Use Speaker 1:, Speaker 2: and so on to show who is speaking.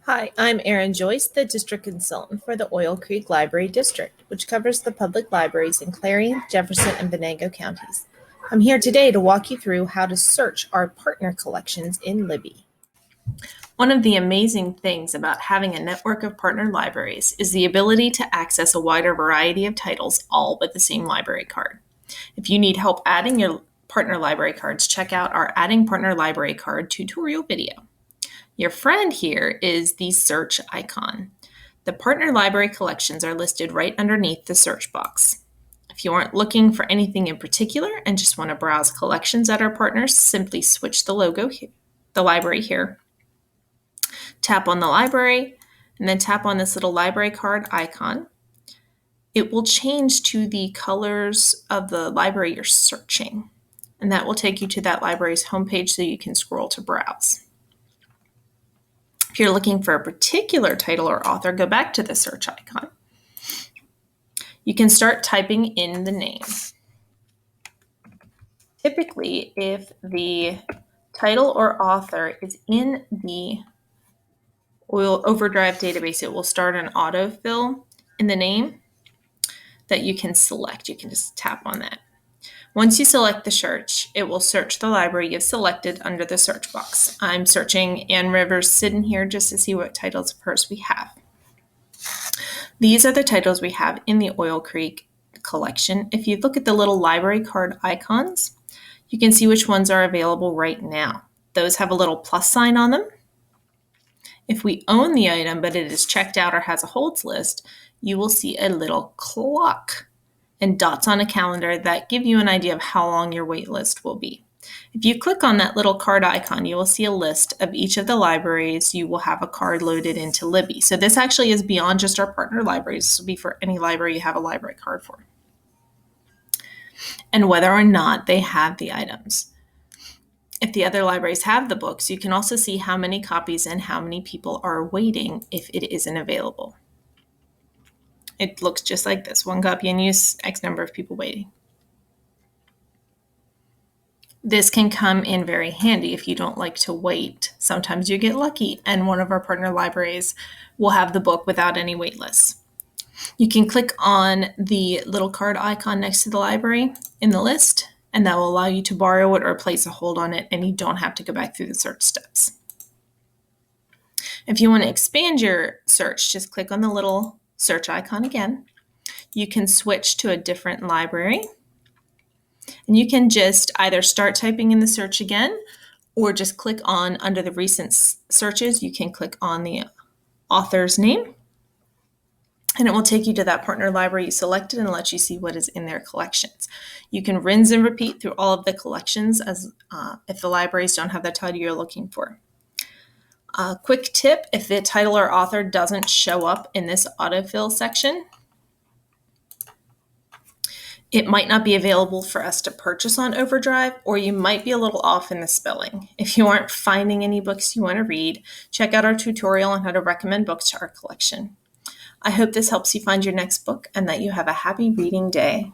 Speaker 1: Hi, I'm Erin Joyce, the District Consultant for the Oil Creek Library District, which covers the public libraries in Clarion, Jefferson, and Venango counties. I'm here today to walk you through how to search our partner collections in Libby.
Speaker 2: One of the amazing things about having a network of partner libraries is the ability to access a wider variety of titles all with the same library card. If you need help adding your partner library cards, check out our Adding Partner Library Card tutorial video. Your friend here is the search icon. The partner library collections are listed right underneath the search box. If you aren't looking for anything in particular and just want to browse collections at our partners, simply switch the library here. Tap on the library, and then tap on this little library card icon. It will change to the colors of the library you're searching, and that will take you to that library's homepage so you can scroll to browse. If you're looking for a particular title or author, go back to the search icon. You can start typing in the name. Typically, if the title or author is in the Oil Overdrive database, it will start an autofill in the name that you can select. You can just tap on that. Once you select the search, it will search the library you've selected under the search box. I'm searching Anne Rivers Sidden here just to see what titles of hers we have. These are the titles we have in the Oil Creek collection. If you look at the little library card icons, you can see which ones are available right now. Those have a little plus sign on them. If we own the item, but it is checked out or has a holds list, you will see a little clock and dots on a calendar that give you an idea of how long your wait list will be. If you click on that little card icon, you will see a list of each of the libraries you will have a card loaded into Libby. So this actually is beyond just our partner libraries. This will be for any library you have a library card for, and whether or not they have the items. If the other libraries have the books, you can also see how many copies and how many people are waiting if it isn't available. It looks just like this: 1 copy in use, X number of people waiting. This can come in very handy if you don't like to wait. Sometimes you get lucky and one of our partner libraries will have the book without any wait lists. You can click on the little card icon next to the library in the list, and that will allow you to borrow it or place a hold on it, and you don't have to go back through the search steps. If you want to expand your search, just click on the little search icon again. You can switch to a different library, and you can just either start typing in the search again, or just click on under the recent searches, you can click on the author's name, and it will take you to that partner library you selected and let you see what is in their collections. You can rinse and repeat through all of the collections as if the libraries don't have the title you're looking for. A quick tip: if the title or author doesn't show up in this autofill section, it might not be available for us to purchase on Overdrive, or you might be a little off in the spelling. If you aren't finding any books you want to read, check out our tutorial on how to recommend books to our collection. I hope this helps you find your next book and that you have a happy reading day.